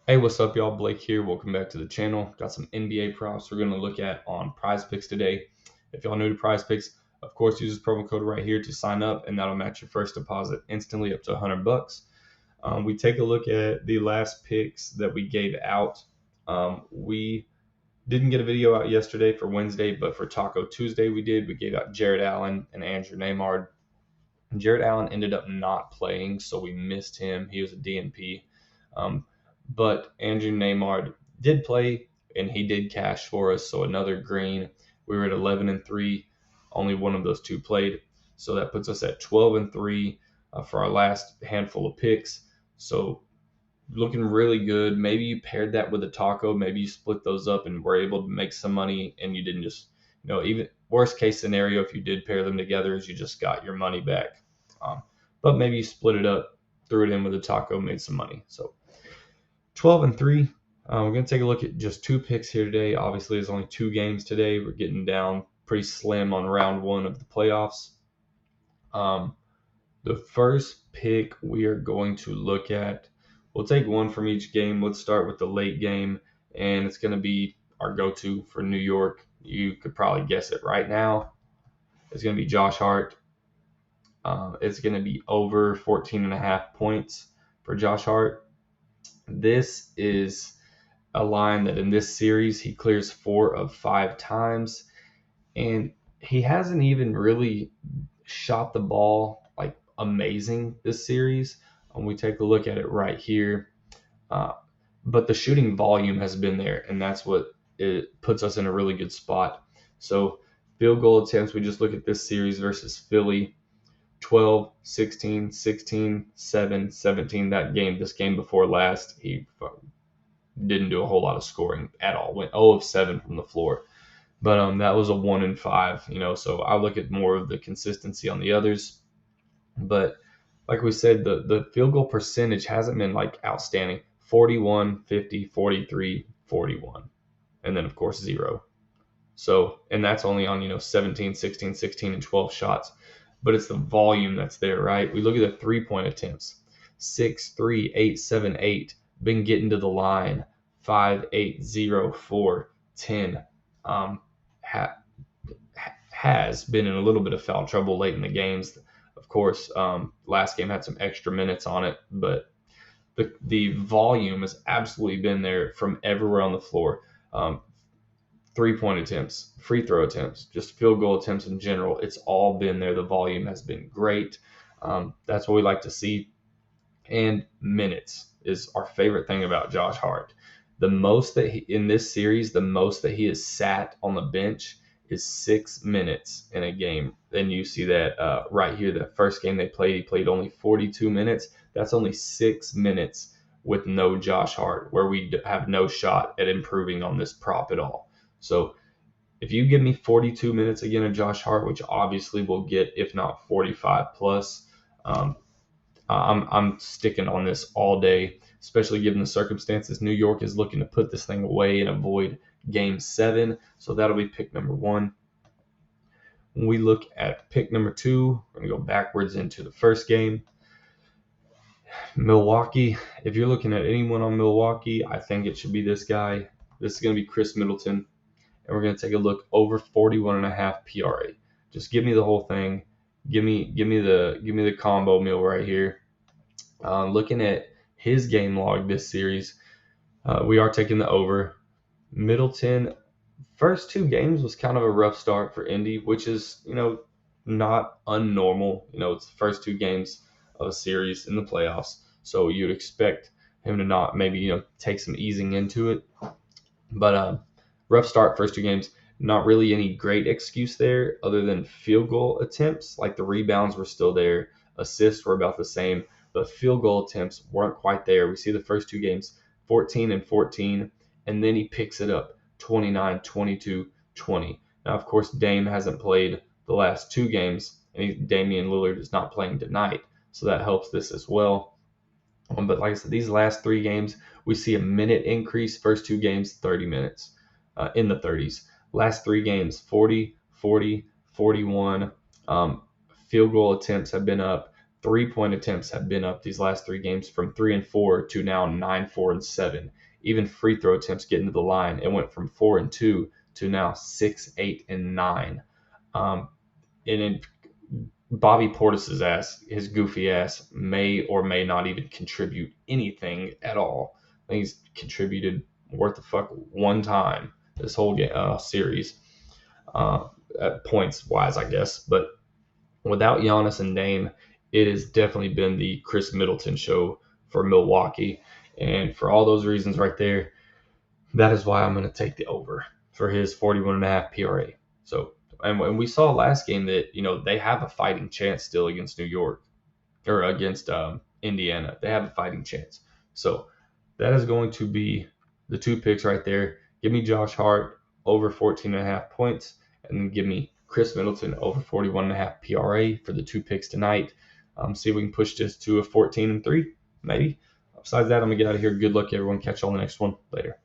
Hey, what's up, y'all? Blake here. Welcome back to the channel. Got some NBA props we're going to look at on PrizePicks today. If y'all new to PrizePicks, of course, use this promo code right here to sign up, and that'll match your first deposit instantly up to $100. We take a look at the last picks that we gave out. We didn't get a video out yesterday for Wednesday, but for Taco Tuesday we did. We gave out Jared Allen and Andrew Neymar. Jared Allen ended up not playing, so we missed him. He was a DNP. Um, but Andrew Neymar did play, and he did cash for us. So another green. We were at 11-3. Only one of those two played, so that puts us at 12-3 for our last handful of picks. So looking really good. Maybe you paired that with a taco. Maybe you split those up and were able to make some money, and you didn't just, even worst case scenario, if you did pair them together, is you just got your money back. But maybe you split it up, threw it in with a taco, made some money. So 12-3. We're going to take a look at just two picks here today. Obviously, there's only two games today. We're getting down pretty slim on round one of the playoffs. The first pick we are going to look at, we'll take one from each game. Let's start with the late game, and it's going to be our go-to for New York. You could probably guess it right now. It's going to be Josh Hart. It's going to be over 14.5 points for Josh Hart. This is a line that in this series he clears 4 of 5 times, and he hasn't even really shot the ball like amazing this series. We take a look at it right here, uh, but the shooting volume has been there, and that's what it puts us in a really good spot. So field goal attempts, we just look at this series versus Philly. 12, 16, 16, 7, 17. This game before last, he didn't do a whole lot of scoring at all. Went 0 of 7 from the floor. But that was a 1-5, so I look at more of the consistency on the others. But like we said, the field goal percentage hasn't been like outstanding. 41, 50, 43, 41. And then, of course, 0. So, and that's only on, 17, 16, 16, and 12 shots. But it's the volume that's there, right? We look at the 3-point attempts. 6, 3, 8, 7, 8. Been getting to the line. 5, 8, 0, 4, 10. Has been in a little bit of foul trouble late in the games. Of course, last game had some extra minutes on it, but the volume has absolutely been there from everywhere on the floor. 3-point attempts, free throw attempts, just field goal attempts in general. It's all been there. The volume has been great. That's what we like to see. And minutes is our favorite thing about Josh Hart. The most that in this series, the most that he has sat on the bench is 6 minutes in a game. And you see that right here. The first game they played, he played only 42 minutes. That's only 6 minutes with no Josh Hart, where we have no shot at improving on this prop at all. So if you give me 42 minutes again of Josh Hart, which obviously we'll get, if not 45 plus, I'm sticking on this all day, especially given the circumstances. New York is looking to put this thing away and avoid Game 7, so that'll be pick number 1. When we look at pick number 2, we're going to go backwards into the first game. Milwaukee, if you're looking at anyone on Milwaukee, I think it should be this guy. This is going to be Chris Middleton, and we're going to take a look over 41.5 PRA. Just give me the whole thing. Give me the combo meal right here. Looking at his game log this series, we are taking the over. Middleton, first 2 games was kind of a rough start for Indy, which is, not unnormal. It's the first 2 games of a series in the playoffs, so you'd expect him to not maybe, take some easing into it. But rough start, first 2 games. Not really any great excuse there other than field goal attempts. Like the rebounds were still there. Assists were about the same. But field goal attempts weren't quite there. We see the first 2 games, 14 and 14, and then he picks it up, 29, 22, 20. Now, of course, Dame hasn't played the last 2 games, and Damian Lillard is not playing tonight, so that helps this as well. But like I said, these last 3 games, we see a minute increase. First 2 games, 30 minutes in the 30s. Last 3 games, 40, 40, 41. Field goal attempts have been up 3-point attempts have been up these last 3 games from 3 and 4 to now 9, 4 and 7. Even free throw attempts getting to the line, it went from 4 and 2 to now 6, 8 and 9. Um, and in Bobby Portis's ass, his goofy ass, may or may not even contribute anything at all. I think he's contributed worth the fuck one time this whole series, at points wise, I guess. But without Giannis and Dame, it has definitely been the Chris Middleton show for Milwaukee. And for all those reasons right there, that is why I'm going to take the over for his 41.5 PRA. So, and we saw last game that, they have a fighting chance still against New York, or against Indiana. They have a fighting chance. So that is going to be the 2 picks right there. Give me Josh Hart over 14.5 points, and then give me Chris Middleton over 41.5 PRA for the 2 picks tonight. See if we can push this to a 14-3, maybe. Besides that, I'm going to get out of here. Good luck, everyone. Catch you on the next one. Later.